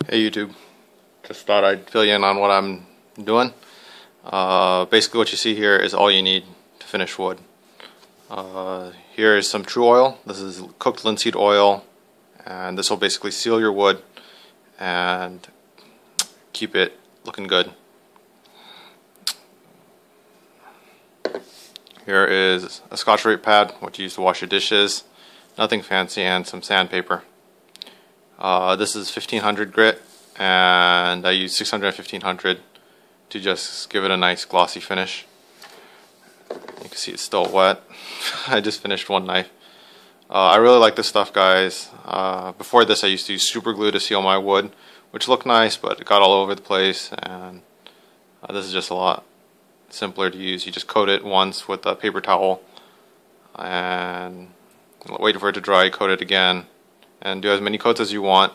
Hey YouTube, just thought I'd fill you in on what I'm doing. Basically what you see here is all you need to finish wood. Here is some true oil. This is cooked linseed oil, and this will basically seal your wood and keep it looking good. Here is a Scotch-Brite pad, what you use to wash your dishes. Nothing fancy, and some sandpaper. This is 1500 grit, and I use 600 and 1500 to just give it a nice glossy finish. You can see it's still wet. I just finished one knife. I really like this stuff, guys. Before this I used to use super glue to seal my wood, which looked nice, but it got all over the place, and this is just a lot simpler to use. You just coat it once with a paper towel and wait for it to dry, coat it again, and do as many coats as you want,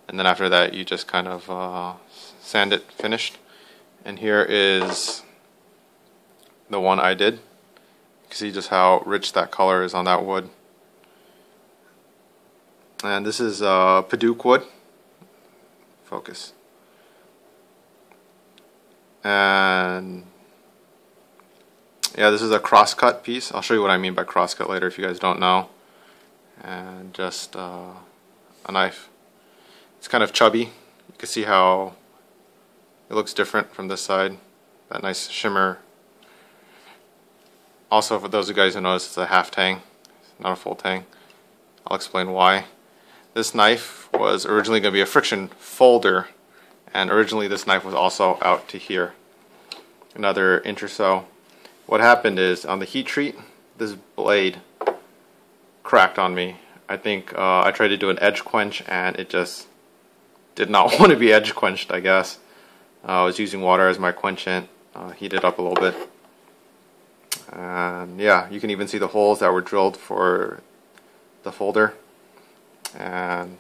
and then after that you just kind of sand it finished. And here is the one I did. You can see just how rich that color is on that wood. And this is padouk wood. Focus. And yeah, this is a cross-cut piece. I'll show you what I mean by cross-cut later if you guys don't know. And just a knife. It's kind of chubby. You can see how it looks different from this side. That nice shimmer. Also, for those of you guys who notice, it's a half tang, not a full tang. I'll explain why. This knife was originally going to be a friction folder, and originally this knife was also out to here, another inch or so. What happened is, on the heat treat, this blade cracked on me. I think I tried to do an edge quench and it just did not want to be edge quenched, I guess. I was using water as my quenchant, heat it up a little bit. And yeah, you can even see the holes that were drilled for the folder. And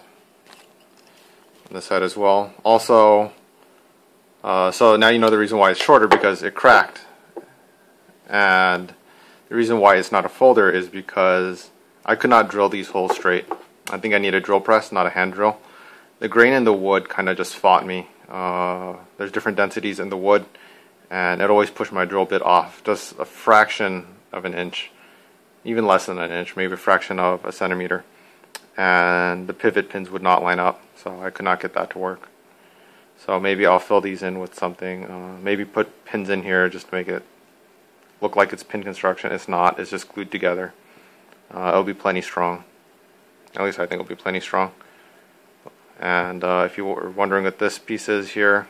on this side as well. Also, so now you know the reason why it's shorter, because it cracked. And the reason why it's not a folder is because I could not drill these holes straight. I think I need a drill press, not a hand drill. The grain in the wood kind of just fought me. There's different densities in the wood, and it always pushed my drill bit off just a fraction of an inch, even less than an inch, maybe a fraction of a centimeter. And the pivot pins would not line up, so I could not get that to work. So maybe I'll fill these in with something, maybe put pins in here just to make it look like it's pin construction. It's not, it's just glued together. It'll be plenty strong. At least I think it'll be plenty strong. And if you were wondering what this piece is here,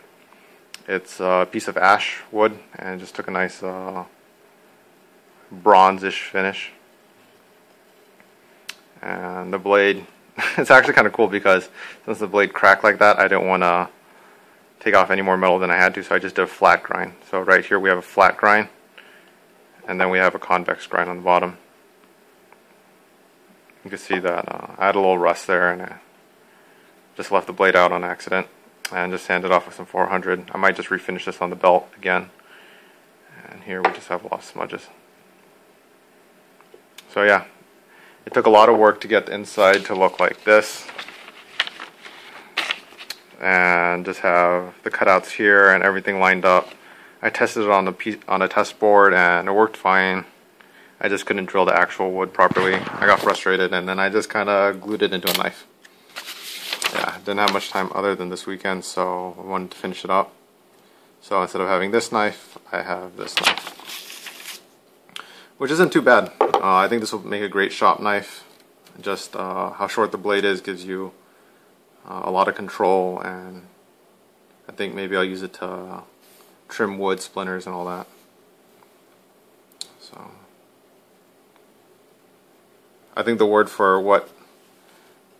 it's a piece of ash wood, and just took a nice bronze-ish finish. And the blade, it's actually kind of cool because since the blade cracked like that, I didn't want to take off any more metal than I had to, so I just did a flat grind. So right here we have a flat grind, and then we have a convex grind on the bottom. You can see that I had a little rust there, and I just left the blade out on accident and just sanded off with some 400. I might just refinish this on the belt again. And here we just have a lot of smudges. So yeah, it took a lot of work to get the inside to look like this, and just have the cutouts here and everything lined up. I tested it on a test board, and it worked fine. I just couldn't drill the actual wood properly. I got frustrated, and then I just kind of glued it into a knife. Yeah, didn't have much time other than this weekend, so I wanted to finish it up. So instead of having this knife, I have this knife, which isn't too bad. I think this will make a great shop knife. Just how short the blade is gives you a lot of control, and I think maybe I'll use it to trim wood, splinters, and all that. So I think the word for what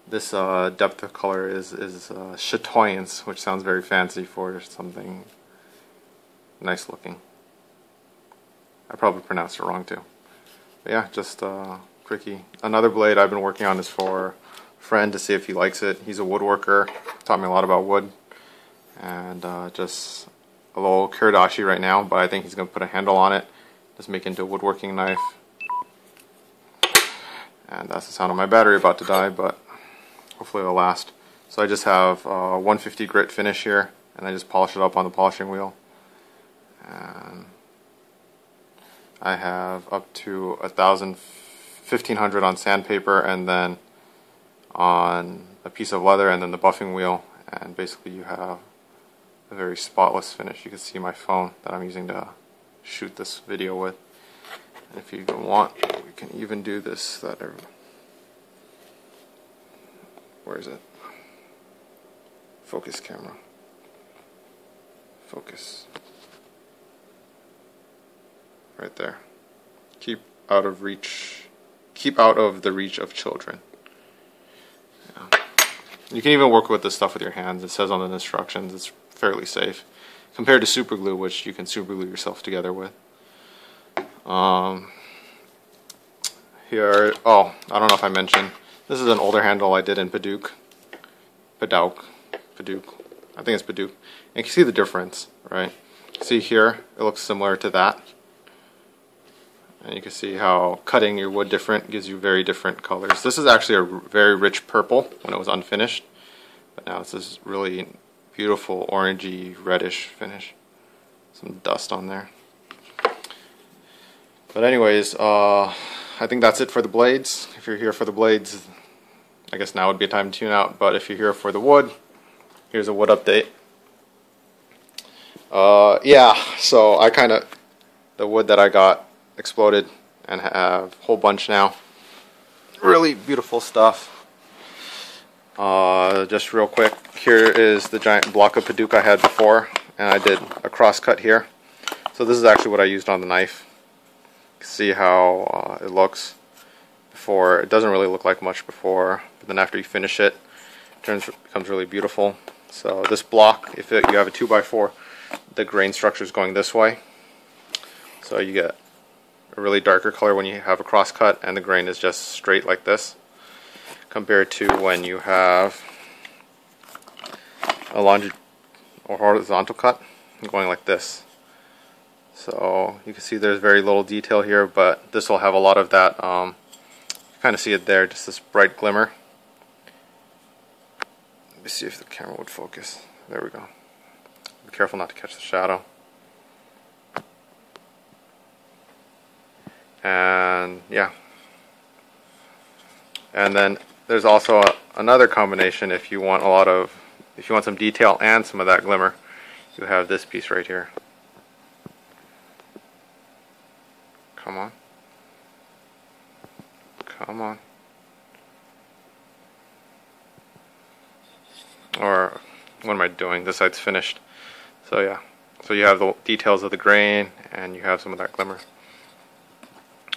this depth of color is chatoyance, which sounds very fancy for something nice looking. I probably pronounced it wrong too. But yeah, just tricky. Another blade I've been working on is for a friend to see if he likes it. He's a woodworker, taught me a lot about wood, and just a little kiridashi right now, but I think he's going to put a handle on it, just make it into a woodworking knife. And that's the sound of my battery about to die, but hopefully it'll last. So I just have 150 grit finish here, and I just polish it up on the polishing wheel. And I have up to 1,500 on sandpaper, and then on a piece of leather, and then the buffing wheel, and basically you have a very spotless finish. You can see my phone that I'm using to shoot this video with. And if you want, we can even do this. Where is it? Focus camera. Focus. Right there. Keep out of the reach of children. Yeah. You can even work with this stuff with your hands. It says on the instructions it's fairly safe compared to super glue, which you can super glue yourself together with. Here, oh, I don't know if I mentioned, this is an older handle I did in padouk. I think it's padouk. And you can see the difference, right? See here, it looks similar to that. And you can see how cutting your wood different gives you very different colors. This is actually a very rich purple when it was unfinished, but now it's this really beautiful orangey reddish finish. Some dust on there. But anyways, I think that's it for the blades. If you're here for the blades, I guess now would be a time to tune out. But if you're here for the wood, here's a wood update. Yeah, so the wood that I got exploded and have a whole bunch now. Really beautiful stuff. Just real quick, here is the giant block of padouk I had before, and I did a cross cut here. So this is actually what I used on the knife. You can see how it looks before. It doesn't really look like much before, but then after you finish it, becomes really beautiful. So this block, if you have a 2x4, the grain structure is going this way. So you get a really darker color when you have a cross cut, and the grain is just straight like this, compared to when you have a horizontal cut going like this. So you can see there's very little detail here, but this will have a lot of that. You kind of see it there, just this bright glimmer. Let me see if the camera would focus. There we go. Be careful not to catch the shadow. And yeah. And then there's also another combination if you want some detail and some of that glimmer. You have this piece right here. Come on. Come on. Or what am I doing? This side's finished. So yeah. So you have the details of the grain and you have some of that glimmer.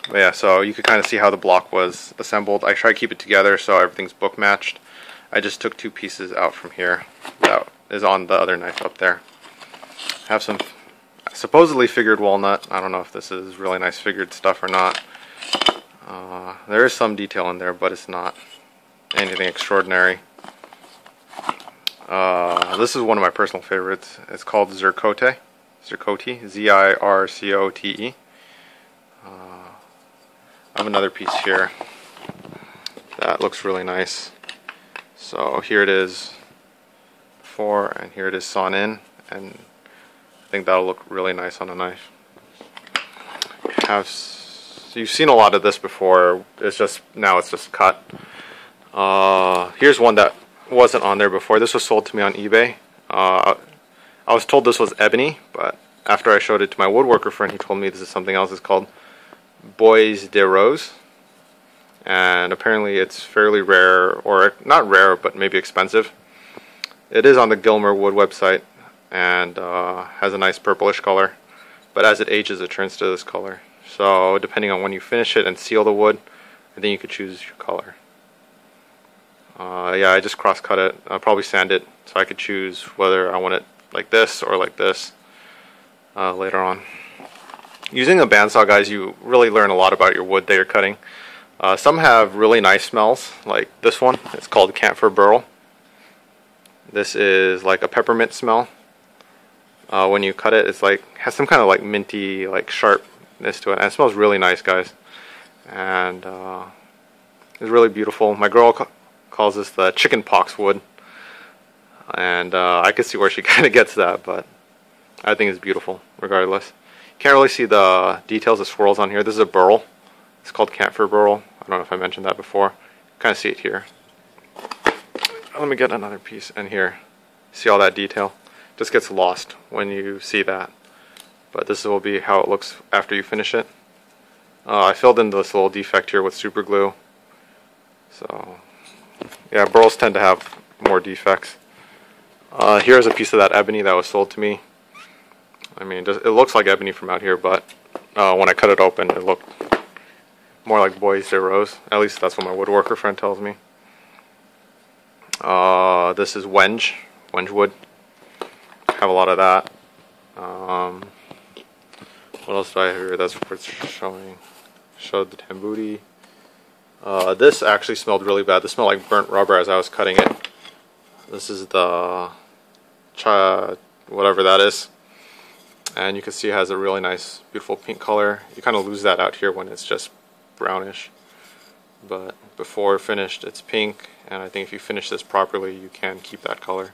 But yeah, so you could kind of see how the block was assembled. I try to keep it together so everything's book matched. I just took two pieces out from here that is on the other knife up there. Have some supposedly figured walnut. I don't know if this is really nice figured stuff or not. There is some detail in there, but it's not anything extraordinary. This is one of my personal favorites. It's called Zircote, Z-I-R-C-O-T-E. I have another piece here that looks really nice. So here it is before, and here it is sawn in, and I think that'll look really nice on a knife. You've seen a lot of this before. Now it's just cut. Here's one that wasn't on there before. This was sold to me on eBay. I was told this was ebony, but after I showed it to my woodworker friend, he told me this is something else. It's called Bois de Rose, and apparently it's fairly rare, or not rare, but maybe expensive. It is on the Gilmer Wood website, and has a nice purplish color, but as it ages it turns to this color. So depending on when you finish it and seal the wood, I think you could choose your color. Yeah, I just cross cut it. I'll probably sand it so I could choose whether I want it like this or like this later on. Using a bandsaw, guys, you really learn a lot about your wood that you're cutting. Some have really nice smells, like this one. It's called Cant for Burl. This is like a peppermint smell. When you cut it, it's like has some kind of like minty, like sharpness to it, and it smells really nice, guys. And it's really beautiful. My girl calls this the chicken pox wood. And I could see where she kind of gets that, but I think it's beautiful regardless. Can't really see the details of swirls on here. This is a burl. It's called cant for burl. I don't know if I mentioned that before. Kind of see it here. Let me get another piece in here. See all that detail? Just gets lost when you see that. But this will be how it looks after you finish it. I filled in this little defect here with super glue. So yeah, burls tend to have more defects. Here's a piece of that ebony that was sold to me. I mean, it looks like ebony from out here, but when I cut it open, it looked more like Bois de Rose. At least that's what my woodworker friend tells me. This is wenge wood. Have a lot of that. What else do I have here that's worth showing? Showed the tambouti. This actually smelled really bad. This smelled like burnt rubber as I was cutting it. This is the whatever that is. And you can see it has a really nice, beautiful pink color. You kind of lose that out here when it's just brownish. But before finished, it's pink. And I think if you finish this properly, you can keep that color.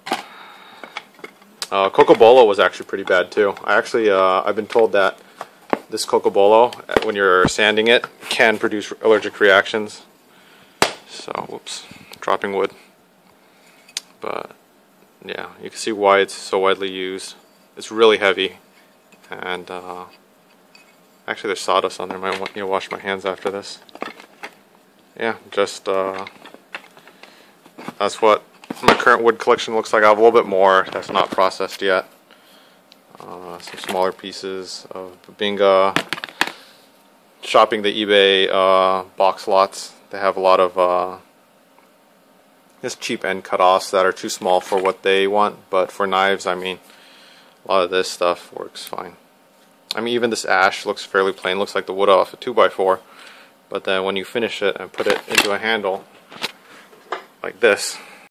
Cocobolo was actually pretty bad too. I've been told that this cocobolo, when you're sanding it, can produce allergic reactions. So, whoops, dropping wood. But yeah, you can see why it's so widely used. It's really heavy, and actually there's sawdust on there. I might want to wash my hands after this. Yeah, just that's what my current wood collection looks like. I have a little bit more that's not processed yet. Some smaller pieces of Babinga. Shopping the eBay box lots, they have a lot of just cheap end cutoffs that are too small for what they want. But for knives, I mean, a lot of this stuff works fine. I mean, even this ash looks fairly plain. Looks like the wood off a 2x4. But then when you finish it and put it into a handle like this,